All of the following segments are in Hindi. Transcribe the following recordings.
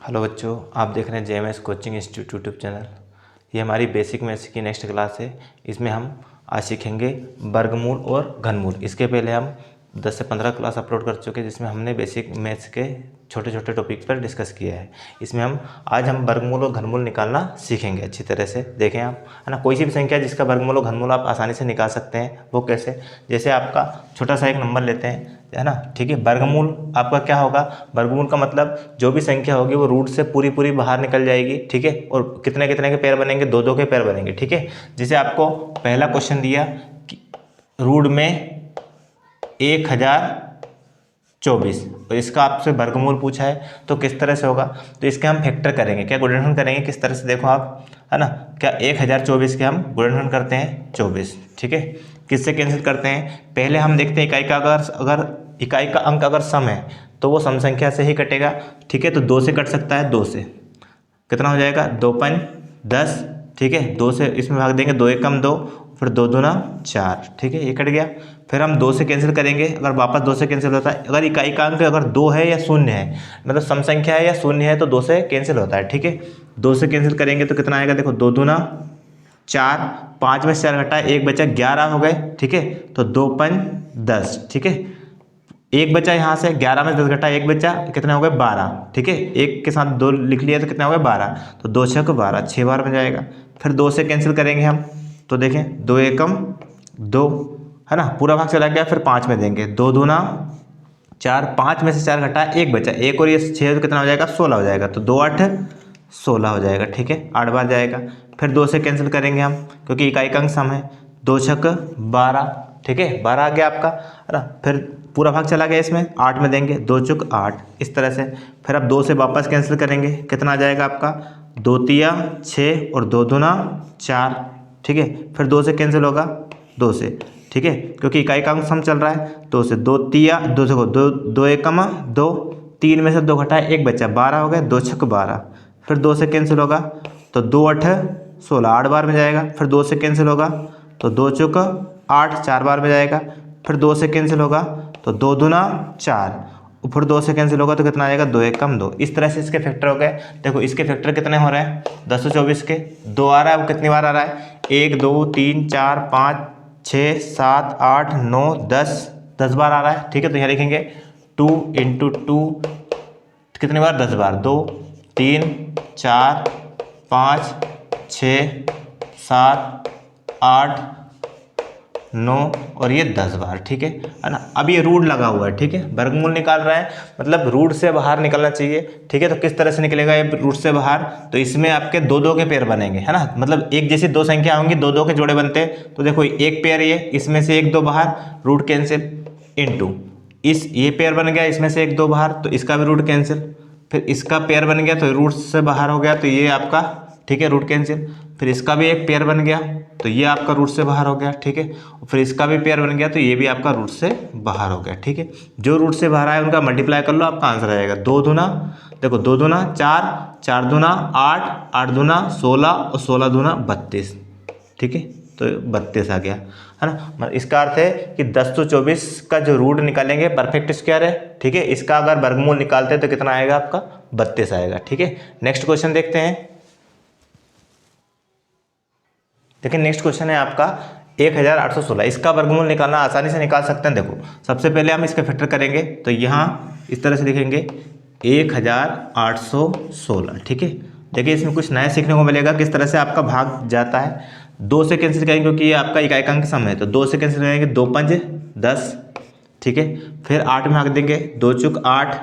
हेलो बच्चों, आप देख रहे हैं JMS coaching institute YouTube channel. ये हमारी बेसिक मैथ्स की नेक्स्ट क्लास है। इसमें हम आज सीखेंगे वर्गमूल और घनमूल। इसके पहले हम 10 से 15 क्लास अपलोड कर चुके हैं जिसमें हमने बेसिक मैथ्स के छोटे छोटे टॉपिक पर डिस्कस किया है। इसमें आज हम वर्गमूल और घनमूल निकालना सीखेंगे अच्छी तरह से। देखें आप, है ना, कोई सी भी संख्या जिसका वर्गमूल और घनमूल आप आसानी से निकाल सकते हैं। वो कैसे? जैसे आपका छोटा सा एक नंबर लेते हैं, है ना, ठीक है। वर्गमूल आपका क्या होगा? वर्गमूल का मतलब जो भी संख्या होगी वो रूट से पूरी पूरी बाहर निकल जाएगी, ठीक है। और कितने कितने के पेयर बनेंगे? दो दो के पेयर बनेंगे, ठीक है। जैसे आपको पहला क्वेश्चन दिया कि रूट में 1024 और इसका आपसे वर्गमूल पूछा है, तो किस तरह से होगा? तो इसके हम फैक्टर करेंगे, क्या गुणनखंड करेंगे। किस तरह से? देखो आप, है ना, क्या 1024 के हम गुणनखंड करते हैं 24, ठीक है। किससे कैंसिल करते हैं? पहले हम देखते हैं इकाई का अगर इकाई का अंक अगर सम है तो वो सम संख्या से ही कटेगा, ठीक है। तो 2 से कट सकता है, 2 से कितना हो जाएगा? 2 5 10, ठीक है। 2 से इसमें भाग देंगे, 2 एकम 2, फिर 2 दूना 4, ठीक है, ये कट गया। फिर हम 2 से कैंसिल करेंगे, अगर वापस 2 से कैंसिल होता है। अगर इकाई का अंक अगर 2 है या 0 है, मतलब सम संख्या है या 0 है, तो 2 से कैंसिल होता है, ठीक है। 2 से कैंसिल करेंगे तो कितना आएगा? देखो, 2 दूना 4, 5 में से 4 घटा 1 बचा, 11 हो गए, ठीक है। तो 2 5 10, ठीक है। एक बचा यहाँ से, 11 में 10 घटा 1 बचा, कितने हो गए? 12, ठीक है। एक के साथ 2 लिख लिया तो कितना हो गया? 12। तो 2 6 12, 6 बार में जाएगा। फिर 2 से कैंसिल करेंगे हम, तो देखें 2 एकम 2, है ना, पूरा भाग चला गया। फिर 5 में देंगे, 2 दूना 4, 5 में से 4 घटा 1 बचा, एक और ये 6, तो कितना हो जाएगा? 16 हो जाएगा। तो 2 8 16 हो जाएगा, ठीक है, 8 बार जाएगा। फिर 2 से कैंसिल करेंगे हम, क्योंकि इकाई का अंक सम है। 2 6 12, ठीक है, 12 आ गया आपका, है ना। फिर पूरा भाग चला गया इसमें, 8 में देंगे, 2 चुक 8, इस तरह से। फिर अब 2 से वापस कैंसिल करेंगे, कितना आ जाएगा आपका? 2 तिया 6 और 2 दूना 4, ठीक है। फिर 2 से कैंसिल होगा, 2 से, ठीक है, क्योंकि इकाई का अंक सम चल रहा है। 2 से 2 तिया 2 से 2 एकम 2, 3 में से 2 घटाए 1 बचा, 12 हो गए, 2 6 12। फिर 2 से कैंसिल होगा तो 2 8 16, 8 बार में जाएगा। फिर 2 से कैंसिल होगा तो 2 चुक 8, 4 बार में जाएगा। फिर 2 से कैंसिल होगा तो 2 दूना 4, फिर 2 से कैंसिल होगा तो कितना आएगा? 2 एकम 2। इस तरह से इसके फैक्टर हो गए। देखो इसके फैक्टर कितने हो रहे हैं? 1024 के 2 आ रहा है, वो कितनी बार आ रहा है? 1 2 3 4 5 6 7 8 9 10 बार आ रहा है, ठीक है। तो यहाँ लिखेंगे 2 × 2, कितनी बार? 10 बार। 2 3 4 5 6 7 8 9 और ये 10 बार, ठीक है ना। अब ये रूट लगा हुआ है, ठीक है, वर्गमूल निकाल रहा है, मतलब रूट से बाहर निकलना चाहिए, ठीक है। तो किस तरह से निकलेगा ये रूट से बाहर? तो इसमें आपके 2 2 के पेयर बनेंगे, है ना, मतलब एक जैसी दो संख्या होंगी, 2 2 के जोड़े बनते हैं। तो देखो एक पेयर ये, इसमें से 1 2 बाहर, रूट कैंसिल, इनटू इस ये पेयर बन गया, इसमें से 1 2 बाहर, तो इसका भी रूट कैंसिल। फिर इसका पेयर बन गया तो रूट से बाहर हो गया, तो ये आपका, ठीक है, रूट कैंसिल। फिर इसका भी एक पेयर बन गया तो ये आपका रूट से बाहर हो गया, ठीक है। फिर इसका भी पेयर बन गया तो ये भी आपका रूट से बाहर हो गया, ठीक है। जो रूट से बाहर आए उनका मल्टीप्लाई कर लो, आपका आंसर आ जाएगा। 2 दूना, देखो 2 दूना 4, 4 दूना 8, 8 दूना 16 और 16 दूना 32, ठीक है। तो 32 आ गया, है ना। इसका अर्थ है कि 1024 का जो रूट निकालेंगे परफेक्ट स्क्वायर है, ठीक है। इसका अगर वर्गमूल निकालते हैं तो कितना आएगा आपका? 32 आएगा, ठीक है। नेक्स्ट क्वेश्चन देखते हैं। देखिए नेक्स्ट क्वेश्चन है आपका 1816। इसका वर्गमूल निकालना आसानी से निकाल सकते हैं। देखो सबसे पहले हम इसके फैक्टर करेंगे, तो यहाँ इस तरह से लिखेंगे 1816, ठीक है। देखिए इसमें कुछ नया सीखने को मिलेगा, किस तरह से आपका भाग जाता है। 2 से कैंसिल करेंगे क्योंकि ये आपका इकाई का अंक सम है, तो 2 से कैंसिल करेंगे, 2 5 10, ठीक है। फिर 8 में भाग देंगे, 2 चुक 8।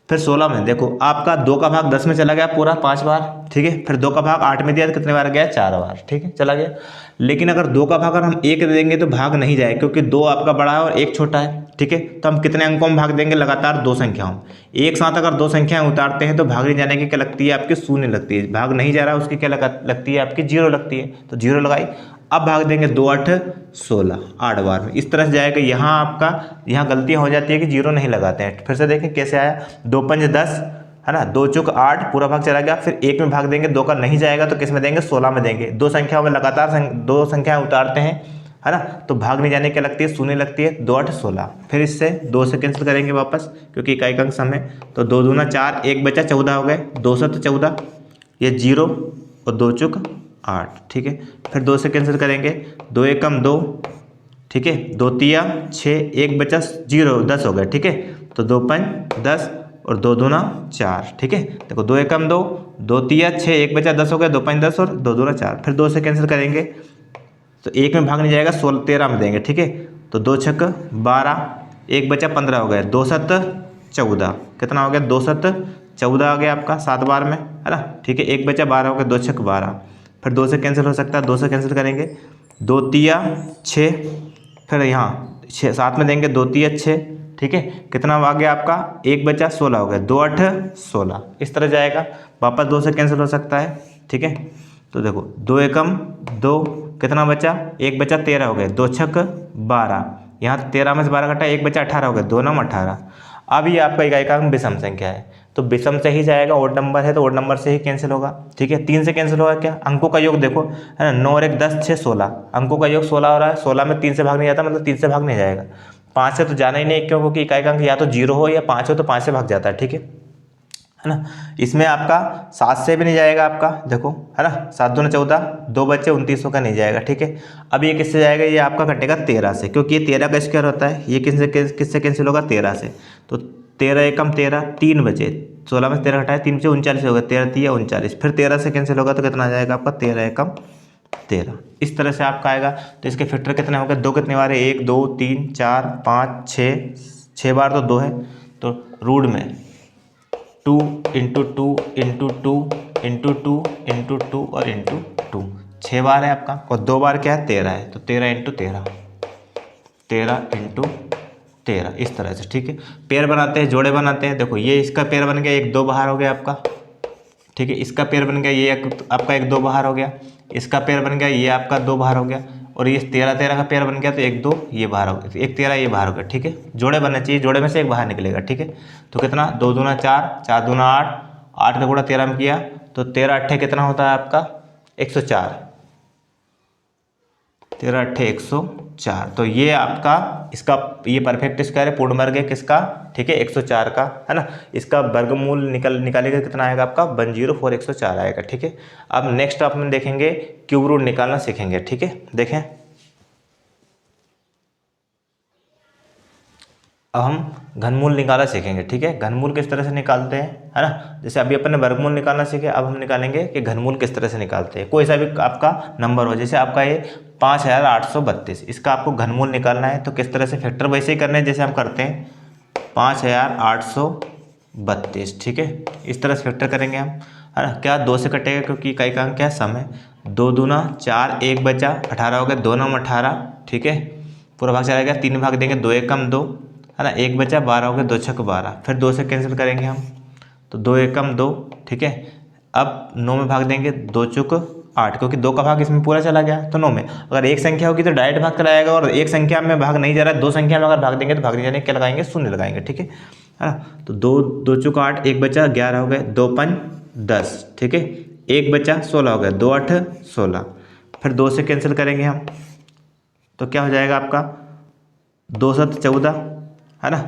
फिर 16 में देखो आपका 2 का भाग 10 में चला गया पूरा 5 बार, ठीक है। फिर 2 का भाग 8 में दिया तो कितने बार गया? 4 बार, ठीक है, चला गया। लेकिन अगर 2 का भाग अगर हम 1 दे देंगे तो भाग नहीं जाए, क्योंकि 2 आपका बड़ा है और 1 छोटा है, ठीक है। तो हम कितने अंकों में भाग देंगे? लगातार 2 संख्याओं। एक साथ अगर 2 संख्याएं उतारते हैं तो भाग नहीं जाने की क्या लगती है? आपकी 0 लगती है। भाग नहीं जा रहा है उसकी क्या लगती है? आपकी 0 लगती है। तो 0 लगाई। अब भाग देंगे 2 8 16, 8 बार में, इस तरह से जाएगा। यहाँ आपका यहाँ गलतियाँ हो जाती है कि 0 नहीं लगाते हैं। फिर से देखें कैसे आया, 2 5 10, है ना, 2 चुक 8, पूरा भाग चला गया। फिर 1 में भाग देंगे, 2 का नहीं जाएगा तो किस में देंगे? 16 में देंगे। 2 संख्याओं में लगातार 2 संख्याएं उतारते हैं है ना। तो भाग नहीं जाने क्या लगती है, शून्य लगती है, 2 8 16। फिर इससे 2 से कैंसिल करेंगे वापस, क्योंकि इकाई का अंक सम है। तो 2 दूना 4, 1 बचा 14 हो गए, 2 7 14, ये 0 और 2 चुक 8, ठीक है। फिर 2 से कैंसिल करेंगे, 2 एकम 2, ठीक है, 2 तिया 6, 1 बचा 0 10 हो गए, ठीक है। तो 2 5 10 और 2 दूना 4, ठीक है। देखो 2 एकम 2, 2 तिया 6, 1 बचा 10 हो गए, 2 5 10 और 2 दूना 4। फिर 2 से कैंसिल करेंगे तो 1 में भाग नहीं जाएगा, 16 13 में देंगे, ठीक है। तो 2 छक 12, 1 बचा 15 हो गए, 2 7 14, कितना हो गया, 2 7 14 आ गया आपका 7 बार में, है ना, ठीक है। 1 बचा 12 हो गया, 2 छक 12। फिर 2 से कैंसिल हो सकता है, 2 से कैंसिल करेंगे, 2 तिया 6, फिर यहाँ 6 7 में देंगे, 2 तिया 6, ठीक है। कितना आ गया आपका, 1 बचा 16 हो गया, 2 8 16, इस तरह जाएगा। वापस 2 से कैंसिल हो सकता है, ठीक है। तो देखो 2 एकम 2, कितना बचा, 1 बचा 13 हो गए, 2 छक 12, यहाँ 13 में से 12 घटा 1 बचा 18 हो गए, 2 9 18। अब ये आपका इकाई का अंक विषम संख्या है, तो विषम से ही जाएगा, ओड नंबर है तो ओड नंबर से ही कैंसिल होगा, ठीक है। 3 से कैंसिल होगा क्या, अंकों का योग देखो, है ना, 9 और 1 10 6 16, अंकों का योग 16 हो रहा है, 16 में 3 से भाग नहीं जाता, मतलब 3 से भाग नहीं जाएगा। 5 से तो जाना ही नहीं, क्यों, क्योंकि इकाई का अंक या तो 0 हो या 5 हो, तो 5 से भाग जाता है, ठीक है ना। इसमें आपका 7 से भी नहीं जाएगा आपका, देखो, है ना, 7 दूना 14, 2 बच्चे 29 का नहीं जाएगा, ठीक है। अब ये किससे जाएगा, ये आपका कटेगा 13 से, क्योंकि ये 13 का स्क्वायर होता है, ये किससे कैंसिल होगा, 13 से। तो 13 एकम 13, 3 बचे, 16 में 13 घटाए, 3 बचे 39 हो गए, 13 3 39, फिर 13 से कैंसिल होगा तो कितना आ जाएगा आपका, 13 एकम 13। इस तरह से आपका आएगा। तो इसके फैक्टर कितने हो गए, 2 कितने बार है, 1 2 3 4 5 6 बार तो 2 है, तो रूट में 2 इंटू 2 इंटू 2 इंटू 2 इंटू 2 और इंटू 2, 6 बार है आपका, और 2 बार क्या है, 13 है, तो 13 इंटू 13, 13 इंटू 13, इस तरह से, ठीक है। पेयर बनाते हैं, जोड़े बनाते हैं, देखो ये इसका पेयर बन गया, 1 2 बाहर हो गया आपका, ठीक है। इसका पेयर बन गया, ये आपका 1 2 बाहर हो गया, इसका पेयर बन गया, ये आपका 2 बाहर हो गया, और ये 13 13 का पेयर बन गया, तो 1 2 ये बाहर हो गया, 1 13 ये बाहर हो गया, ठीक है। जोड़े बनना चाहिए, जोड़े में से एक बाहर निकलेगा, ठीक है। तो कितना, 2 दूना 4, 4 दूना 8, 8 का गुणा 13 में किया तो 13 8 कितना होता है आपका, 104, 13 8 104। तो ये आपका इसका ये परफेक्ट स्क्वायर है, पूर्ण वर्ग है किसका, ठीक है, 104 का, है ना। इसका वर्गमूल निकालेगा कितना आएगा आपका, 104 104 आएगा, ठीक है। अब नेक्स्ट अपन देखेंगे क्यूब रूट निकालना सीखेंगे, ठीक है। देखें, अब हम घनमूल निकालना सीखेंगे, ठीक है। घनमूल किस तरह से निकालते हैं, है ना। जैसे अभी अपन ने वर्गमूल निकालना सीखे, अब हम निकालेंगे कि घनमूल किस तरह से निकालते हैं। कोई सा भी आपका नंबर हो, जैसे आपका ये 5832, इसका आपको घनमूल निकालना है, तो किस तरह से फैक्टर वैसे ही करना है जैसे हम करते हैं 5832, ठीक है। इस तरह से फैक्टर करेंगे हम, है ना। क्या 2 से कटेगा, क्योंकि इकाई का अंक क्या है, सम है। 2 दूना 4, 1 बचा 18 हो गया, 2 9 18, ठीक है। पूरा भाग चला गया, 3 भाग देंगे, 2 एकम 2, है ना, 1 बचा 12 हो गया, 2 छक 12, फिर 2 से कैंसिल करेंगे हम, तो 2 एकम 2, ठीक है। अब 9 में भाग देंगे, 2 चुक 8, क्योंकि 2 का भाग इसमें पूरा चला गया, तो 9 में। अगर एक संख्या होगी तो डायरेक्ट भाग चला जाएगा, और एक संख्या में भाग नहीं जा रहा है, 2 संख्या में अगर भाग देंगे तो भाग नहीं जाने क्या लगाएंगे, शून्य लगाएंगे, ठीक है ना। तो 2 चुक 8, 1 बचा 11 हो गए, 2 5 10, ठीक है, 1 बचा 16 हो गया, 2 8 16, फिर 2 से कैंसिल करेंगे हम, तो क्या हो जाएगा आपका, 2 7 14, है ना,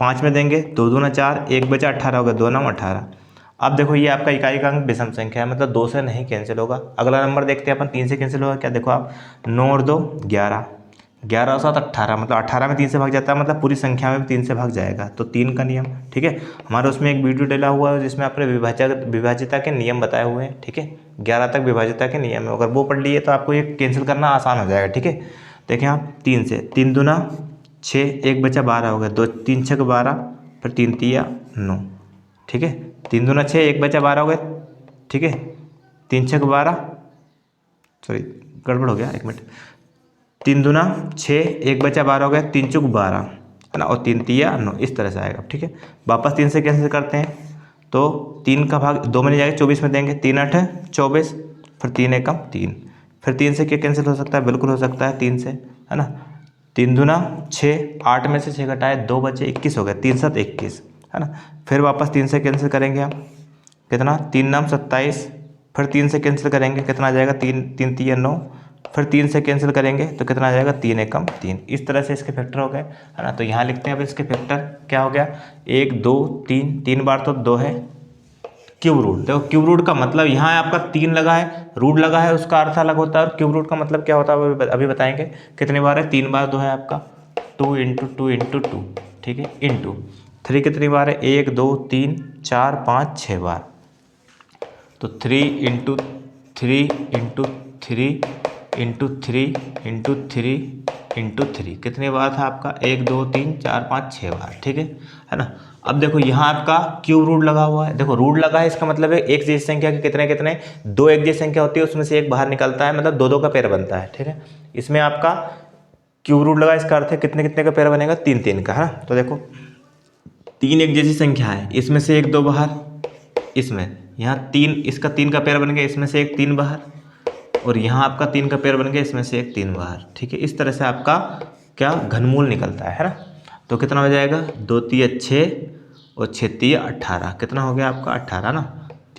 5 में देंगे, 2 दूना 4, 1 बचा 18 हो गया, 2 9 18। अब देखो ये आपका इकाई का अंक विषम संख्या है, मतलब 2 से नहीं कैंसिल होगा। अगला नंबर देखते हैं अपन, 3 से कैंसिल होगा क्या, देखो आप, 9 और 2 11, 11 और 7 18, मतलब 18 में 3 से भाग जाता है, मतलब पूरी संख्या में भी 3 से भाग जाएगा, तो 3 का नियम, ठीक है। हमारे उसमें एक वीडियो डला हुआ है जिसमें आपने विभाज्यता के नियम बताए हुए हैं, ठीक है। 11 तक विभाज्यता के नियम है, अगर वो पढ़ लिए तो आपको ये कैंसिल करना आसान हो जाएगा, ठीक है। देखें आप, 3 से 3 दूना 6, 1 बचा 12 हो गया, 2 3 6 12, फिर 3 तिया 9, ठीक है। 3 दूना 6, 1 बचा 12 हो गया, ठीक है, 3 6 12, सॉरी गड़बड़ हो गया, 1 मिनट, 3 दूना 6, 1 बचा 12 हो गया, 3 चुक 12, है ना, और 3 तिया 9, इस तरह से आएगा, ठीक है। वापस 3 से कैसे करते हैं, तो 3 का भाग 2 में नहीं जाएगा, 24 में देंगे, 3 8 24, फिर 3 एकम 3, फिर 3 से क्या कैंसिल हो सकता है, बिल्कुल हो सकता है 3 से, है ना। 3 दूना 6, 8 में से 6 घटाए 2 बचे 21 हो गए, 3 7 21, है ना। फिर वापस 3 से कैंसिल करेंगे हम, कितना, 3 9 27, फिर 3 से कैंसिल करेंगे, कितना आ जाएगा, 3 3 3 9, फिर 3 से कैंसिल करेंगे तो कितना आ जाएगा, 3 एकम 3। इस तरह से इसके फैक्टर हो गए, है ना। तो यहाँ लिखते हैं अब इसके फैक्टर क्या हो गया, 1 2 3, 3 बार तो 2 है, क्यूब रूट। देखो क्यूब रूट का मतलब यहाँ आपका 3 लगा है, रूट लगा है, उसका अर्थ अलग होता है। और क्यूब रूट का मतलब क्या होता है अभी बताएंगे। कितनी बार है, 3 बार 2 है आपका, 2 × 2 × 2, ठीक है, इंटू 3 कितनी बार है, 1 2 3 4 5 6 बार, तो 3 × 3 × 3 × 3 × 3 × 3 कितनी बार था आपका, 1 2 3 4 5 6 बार, ठीक है ना। अब देखो यहाँ आपका क्यूब रूट लगा हुआ है, देखो रूट लगा है, इसका मतलब है एक जैसी संख्या के कितने कितने, 2 एक जैसी संख्या होती है, उसमें से एक बाहर निकलता है, मतलब 2 2 का पेयर बनता है, ठीक है। इसमें आपका क्यूब रूट लगा, इसका अर्थ है कितने कितने का पेयर बनेगा, 3 3 का, है ना। तो देखो 3 एक जैसी संख्या है, इसमें से एक 2 बाहर, इसमें यहाँ 3, इसका 3 का पेयर बन गया, इसमें से एक 3 बाहर, और यहाँ आपका 3 का पेयर बन गया, इसमें से एक 3 बाहर, ठीक है। इस तरह से आपका क्या घनमूल निकलता है ना। तो कितना हो जाएगा, 2 3 6 और 6 3 18, कितना हो गया आपका 18 ना,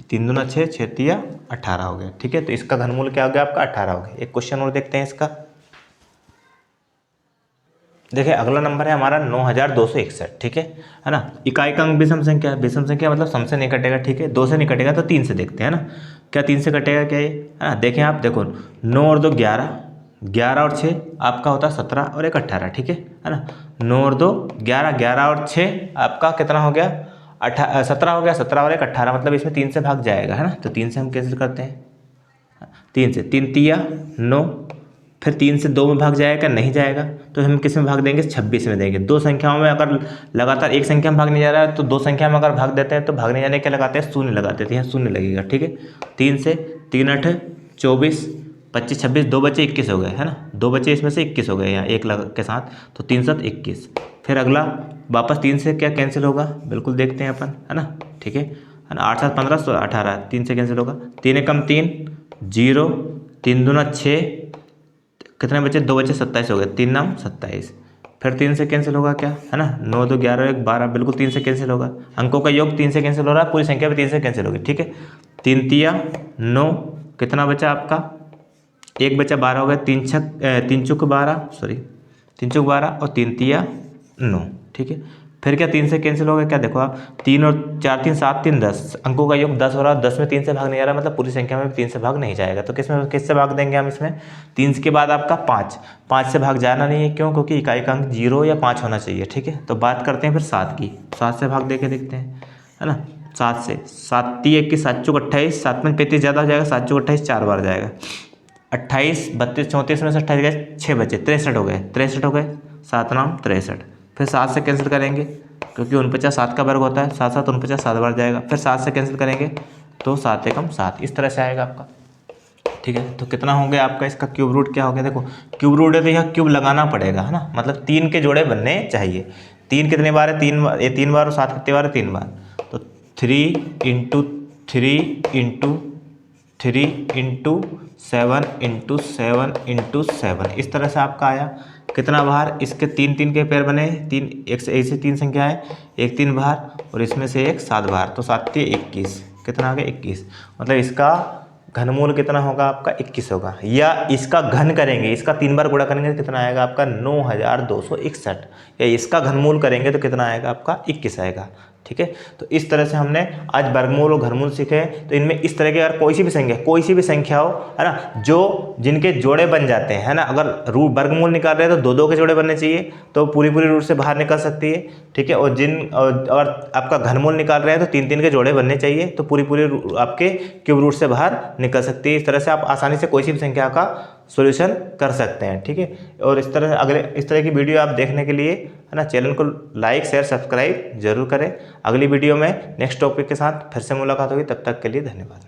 3 दूना 6, 6 3 18 हो गया, ठीक है। तो इसका घनमूल क्या हो गया आपका, 18 हो गया। एक क्वेश्चन और देखते हैं इसका। देखिए अगला नंबर है हमारा 9261, ठीक है ना। इकाई का अंक विषम संख्या है, विषम संख्या मतलब सम से नहीं कटेगा, ठीक है। 2 से नहीं कटेगा तो 3 से देखते हैं ना, क्या 3 से कटेगा क्या ये, है ना। देखें आप, देखो 9 और 2 11, 11 और 6 आपका होता है 17 और 1 18, ठीक है ना। 9 और 2 11, 11 और 6 आपका कितना हो गया, 17 हो गया, 17 और 1 18, मतलब इसमें 3 से भाग जाएगा, है ना। तो 3 से हम कैंसिल करते हैं, 3 से 3 तिया 9, फिर 3 से 2 में भाग जाएगा, नहीं जाएगा, तो हम किस में भाग देंगे, 26 में देंगे। 2 संख्याओं में अगर लगातार एक संख्या में भाग नहीं जा रहा है तो 2 संख्या में अगर भाग देते हैं तो भागने जाने क्या लगाते हैं, शून्य लगाते हैं, यहाँ शून्य लगेगा, ठीक है। 3 से 3 8 24 25 26, 2 बचे 21 हो गए, है ना। 2 बचे इसमें से 21 हो गए यहाँ एक लग के साथ, तो 3 7 21। फिर अगला वापस 3 से क्या कैंसिल होगा, बिल्कुल देखते हैं अपन, है ना, ठीक है ना। 8 7 15 16 18, 3 से कैंसिल होगा, 3 एकम 3 0, 3 दूना 6, कितने बचे, 2 बचे 27 हो गए, 3 9 27। फिर 3 से कैंसिल होगा क्या, है ना, 9 2 11 1 12, बिल्कुल 3 से कैंसिल होगा। अंकों का योग 3 से कैंसिल हो रहा है, पूरी संख्या भी 3 से कैंसिल होगी, ठीक है। 3 तिया 9, कितना बचा आपका, 1 बचा 12 हो गया, 3 चुक 12, सॉरी 3 चुक 12 और 3 तिया 9, ठीक है। फिर क्या 3 से कैंसिल हो गया, क्या देखो आप, 3 और 4 3 7 3 10, अंकों का योग 10 हो रहा है, 10 में 3 से भाग नहीं आ रहा, मतलब पूरी संख्या में 3 से भाग नहीं जाएगा। तो किससे भाग देंगे हम इसमें, 3 के बाद आपका 5 से भाग जाना नहीं है, क्यों, क्योंकि इकाई का अंक 0 या 5 होना चाहिए, ठीक है। तो बात करते हैं फिर 7 की, 7 से भाग दे के देखते हैं, है ना। 7 से 7 3 21 7 चौक 28, 7 में 35 ज़्यादा हो जाएगा, 7 चौक 28 4 बार जाएगा, 28 32 34 में से 28 गए, 6 बचे, 63 हो गए, 63 हो गए, 7 नाम 63। फिर 7 से कैंसिल करेंगे, क्योंकि 49 7 का वर्ग होता है, 7 7 49 7 बार जाएगा। फिर 7 से कैंसिल करेंगे तो 7 एकम 7, इस तरह से आएगा आपका, ठीक है। तो कितना हो गया आपका, इसका क्यूब रूट क्या हो गया, देखो क्यूब रूट है तो यह क्यूब लगाना पड़ेगा, है ना, मतलब 3 के जोड़े बनने चाहिए। 3 कितने बार है, 3 बार, ये 3 बार, और 7 कितने बार है, 3 बार, तो 3 × 3 × 3 × 7 × 7 × 7, इस तरह से आपका आया। कितना बाहर, इसके 3 3 के पेयर बने, 3 एक से ऐसे 3 संख्या है, एक 3 बाहर और इसमें से एक 7 बाहर, तो 7 3 21, कितना आ गया 21, मतलब इसका घनमूल कितना होगा आपका 21 होगा। या इसका घन करेंगे, इसका 3 बार गुणा करेंगे तो कितना आएगा आपका 9261, या इसका घनमूल करेंगे तो कितना आएगा आपका 21 आएगा, ठीक है। तो इस तरह से हमने आज वर्गमूल और घनमूल सीखे। तो इनमें इस तरह की अगर कोई सी भी संख्या हो, है ना, जो जिनके जोड़े बन जाते हैं, है ना, अगर रूट वर्गमूल निकाल रहे हैं तो 2 2 के जोड़े बनने चाहिए, तो पूरी रूट से बाहर निकल सकती है, ठीक है। और आपका घनमूल निकाल रहे हैं तो 3 3 के जोड़े बनने चाहिए, तो पूरी आपके क्यूब रूट से बाहर निकल सकती है। इस तरह से आप आसानी से कोई सी भी संख्या का सॉल्यूशन कर सकते हैं, ठीक है। और इस तरह की वीडियो आप देखने के लिए, है ना, चैनल को लाइक शेयर सब्सक्राइब जरूर करें। अगली वीडियो में नेक्स्ट टॉपिक के साथ फिर से मुलाकात होगी, तब तक के लिए धन्यवाद।